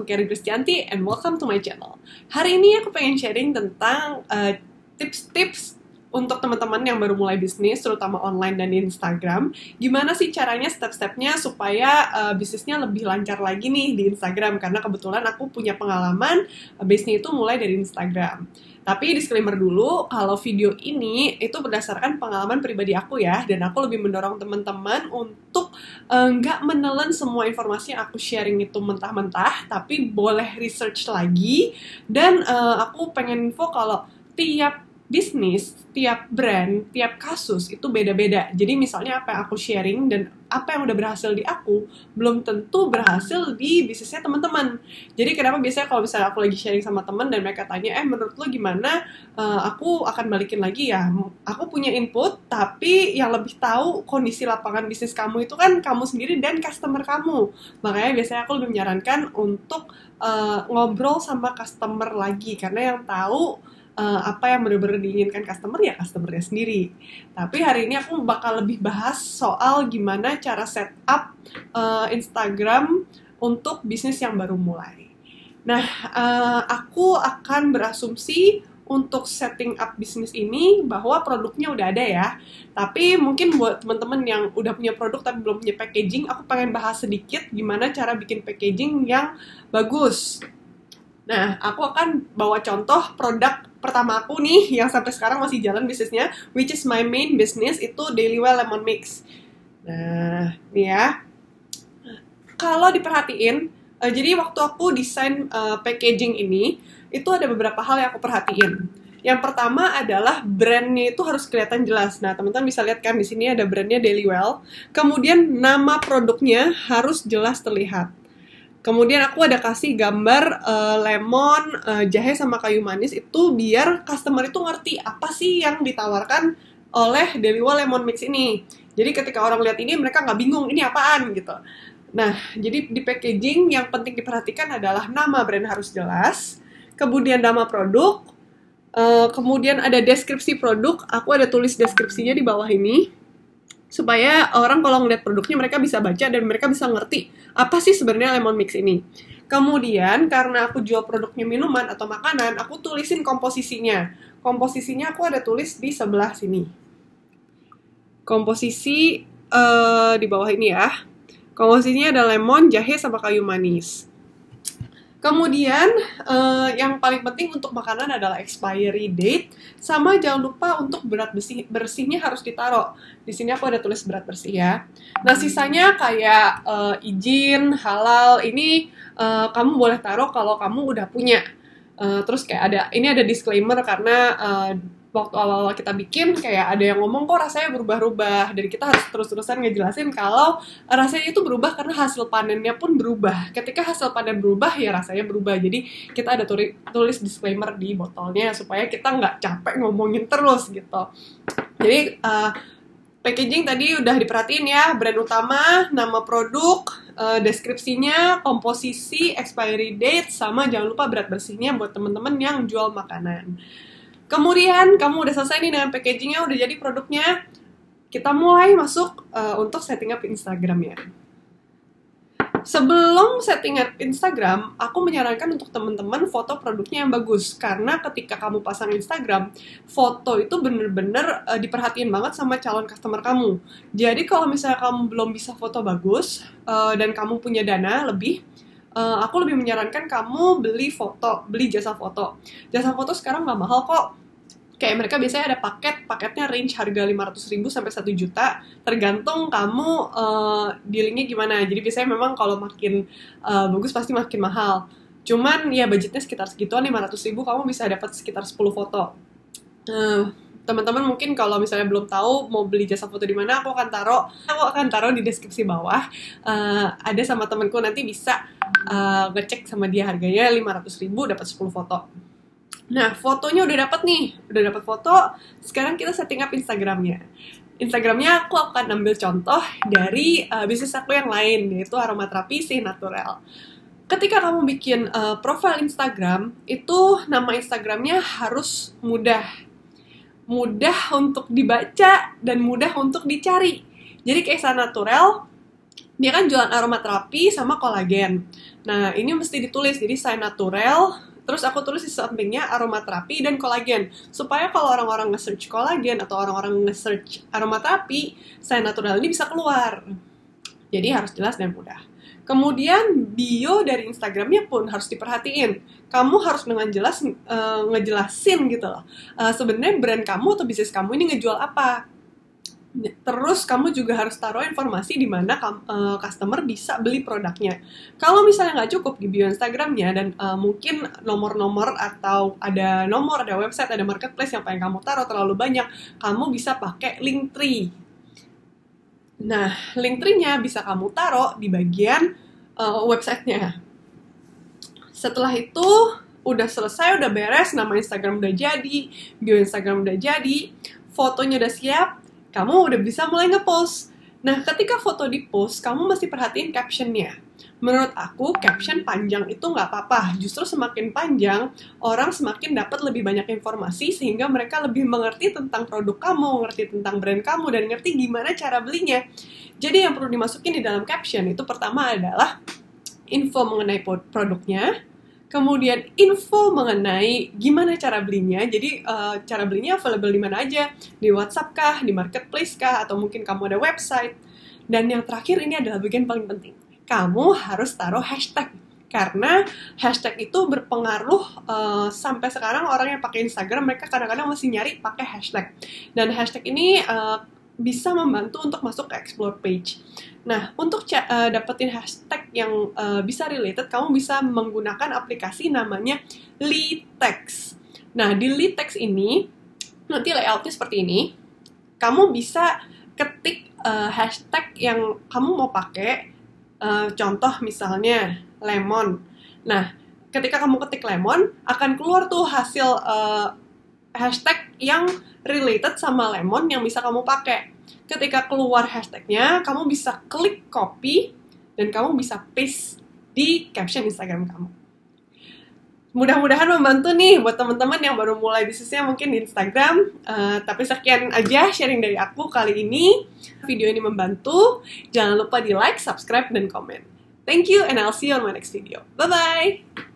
Keri Kristianti and welcome to my channel. Hari ini aku pengen sharing tentang tips-tips untuk teman-teman yang baru mulai bisnis, terutama online dan di Instagram. Gimana sih caranya, step-stepnya supaya bisnisnya lebih lancar lagi nih di Instagram. Karena kebetulan aku punya pengalaman bisnis itu mulai dari Instagram. Tapi disclaimer dulu, kalau video ini itu berdasarkan pengalaman pribadi aku ya, dan aku lebih mendorong teman-teman untuk nggak menelan semua informasi yang aku sharing itu mentah-mentah, tapi boleh research lagi, dan aku pengen info kalau tiap bisnis, tiap brand, tiap kasus itu beda-beda. Jadi misalnya apa yang aku sharing dan apa yang udah berhasil di aku, belum tentu berhasil di bisnisnya teman-teman. Jadi kenapa biasanya kalau misalnya aku lagi sharing sama teman dan mereka tanya, menurut lo gimana? Aku akan balikin lagi ya. Aku punya input, tapi yang lebih tahu kondisi lapangan bisnis kamu itu kan kamu sendiri dan customer kamu. Makanya biasanya aku lebih menyarankan untuk ngobrol sama customer lagi, karena yang tahu apa yang benar-benar diinginkan customer ya customernya sendiri. Tapi hari ini aku bakal lebih bahas soal gimana cara setup Instagram untuk bisnis yang baru mulai. Nah, aku akan berasumsi untuk setting up bisnis ini bahwa produknya udah ada ya. Tapi mungkin buat teman-teman yang udah punya produk tapi belum punya packaging, aku pengen bahas sedikit gimana cara bikin packaging yang bagus. Nah, aku akan bawa contoh produk pertama aku nih, yang sampai sekarang masih jalan bisnisnya, which is my main business, itu Daily Well Lemon Mix. Nah, nih ya. Kalau diperhatiin, jadi waktu aku desain packaging ini, itu ada beberapa hal yang aku perhatiin. Yang pertama adalah brandnya itu harus kelihatan jelas. Nah, teman-teman bisa lihat kan di sini ada brandnya Daily Well. Kemudian nama produknya harus jelas terlihat. Kemudian aku ada kasih gambar lemon, jahe sama kayu manis itu biar customer itu ngerti apa sih yang ditawarkan oleh Daily Well Lemon Mix ini. Jadi ketika orang lihat ini mereka nggak bingung ini apaan gitu. Nah, jadi di packaging yang penting diperhatikan adalah nama brand harus jelas, kemudian nama produk, kemudian ada deskripsi produk. Aku ada tulis deskripsinya di bawah ini, supaya orang kalau ngeliat produknya mereka bisa baca dan mereka bisa ngerti apa sih sebenarnya lemon mix ini. Kemudian karena aku jual produknya minuman atau makanan, aku tulisin komposisinya. Komposisinya aku ada tulis di sebelah sini. Komposisi di bawah ini ya. Komposisinya ada lemon, jahe, sama kayu manis. Kemudian, yang paling penting untuk makanan adalah expiry date, sama jangan lupa untuk berat bersihnya harus ditaruh. Di sini aku ada tulis berat bersih ya. Nah, sisanya kayak izin, halal, ini kamu boleh taruh kalau kamu udah punya. Terus kayak ini ada disclaimer karena waktu awal-awal kita bikin kayak ada yang ngomong kok rasanya berubah-ubah, dan kita harus terus-terusan ngejelasin kalau rasanya itu berubah karena hasil panennya pun berubah. Ketika hasil panen berubah ya rasanya berubah. Jadi kita ada tulis disclaimer di botolnya supaya kita nggak capek ngomongin terus gitu. Jadi packaging tadi udah diperhatiin ya, brand utama, nama produk, deskripsinya, komposisi, expiry date, sama jangan lupa berat bersihnya buat temen-temen yang jual makanan. Kemudian kamu udah selesai nih dengan packagingnya, udah jadi produknya, kita mulai masuk untuk setting up Instagramnya. Sebelum setting up Instagram, aku menyarankan untuk teman-teman foto produknya yang bagus. Karena ketika kamu pasang Instagram, foto itu bener-bener diperhatiin banget sama calon customer kamu. Jadi kalau misalnya kamu belum bisa foto bagus, dan kamu punya dana lebih, aku lebih menyarankan kamu beli jasa foto. Jasa foto sekarang nggak mahal kok. Kayak mereka biasanya ada paketnya range harga 500.000 sampai 1 juta, tergantung kamu dealingnya gimana. Jadi biasanya memang kalau makin bagus pasti makin mahal. Cuman ya budgetnya sekitar segituan, 500.000 kamu bisa dapat sekitar 10 foto. Teman-teman mungkin kalau misalnya belum tahu mau beli jasa foto di mana, aku akan taruh di deskripsi bawah. Ada sama temanku, nanti bisa ngecek sama dia, harganya 500.000 dapat 10 foto. Nah, fotonya udah dapat foto. Sekarang kita setting up Instagramnya. Instagramnya aku akan ambil contoh dari bisnis aku yang lain, yaitu Aromaterapi Si Natural. Ketika kamu bikin profile Instagram, itu nama Instagramnya harus mudah untuk dibaca dan mudah untuk dicari. Jadi kayak Si Natural, Dia kan jualan aromaterapi sama kolagen. Nah, ini mesti ditulis, jadi saya natural, terus aku tulis di sampingnya aromaterapi dan kolagen. Supaya kalau orang-orang nge-search kolagen atau orang-orang nge-search aromaterapi, saya natural ini bisa keluar. Jadi harus jelas dan mudah. Kemudian bio dari Instagramnya pun harus diperhatiin. Kamu harus dengan jelas ngejelasin gitu loh. Sebenarnya brand kamu atau bisnis kamu ini ngejual apa. Terus kamu juga harus taruh informasi di mana customer bisa beli produknya. Kalau misalnya nggak cukup di bio Instagramnya dan mungkin nomor-nomor atau ada nomor, ada website, ada marketplace yang pengen kamu taruh terlalu banyak, kamu bisa pakai Linktree. Nah, Linktree-nya bisa kamu taruh di bagian websitenya. Setelah itu udah selesai, udah beres, nama Instagram udah jadi, bio Instagram udah jadi, fotonya udah siap, kamu udah bisa mulai ngepost. Nah, ketika foto di-post, kamu mesti perhatiin caption-nya. Menurut aku, caption panjang itu nggak apa-apa. Justru semakin panjang, orang semakin dapat lebih banyak informasi sehingga mereka lebih mengerti tentang produk kamu, ngerti tentang brand kamu, dan ngerti gimana cara belinya. Jadi yang perlu dimasukin di dalam caption itu pertama adalah info mengenai produknya, kemudian info mengenai gimana cara belinya. Jadi cara belinya available di mana aja, di WhatsApp kah, di marketplace kah, atau mungkin kamu ada website. Dan yang terakhir ini adalah bagian paling penting. Kamu harus taruh hashtag. Karena hashtag itu berpengaruh, sampai sekarang orang yang pakai Instagram, mereka kadang-kadang masih nyari pakai hashtag. Dan hashtag ini bisa membantu untuk masuk ke explore page. Nah, untuk dapetin hashtag yang bisa related, kamu bisa menggunakan aplikasi namanya Litext. Nah, di Litext ini, nanti layoutnya seperti ini. Kamu bisa ketik hashtag yang kamu mau pakai. Contoh misalnya, lemon. Nah, ketika kamu ketik lemon, akan keluar tuh hasil hashtag yang related sama lemon yang bisa kamu pakai. Ketika keluar hashtagnya, kamu bisa klik copy dan kamu bisa paste di caption Instagram kamu. Mudah-mudahan membantu nih buat teman-teman yang baru mulai bisnisnya mungkin di Instagram. Tapi sekian aja sharing dari aku kali ini. Video ini membantu. Jangan lupa di like, subscribe, dan komen. Thank you and I'll see you on my next video. Bye-bye!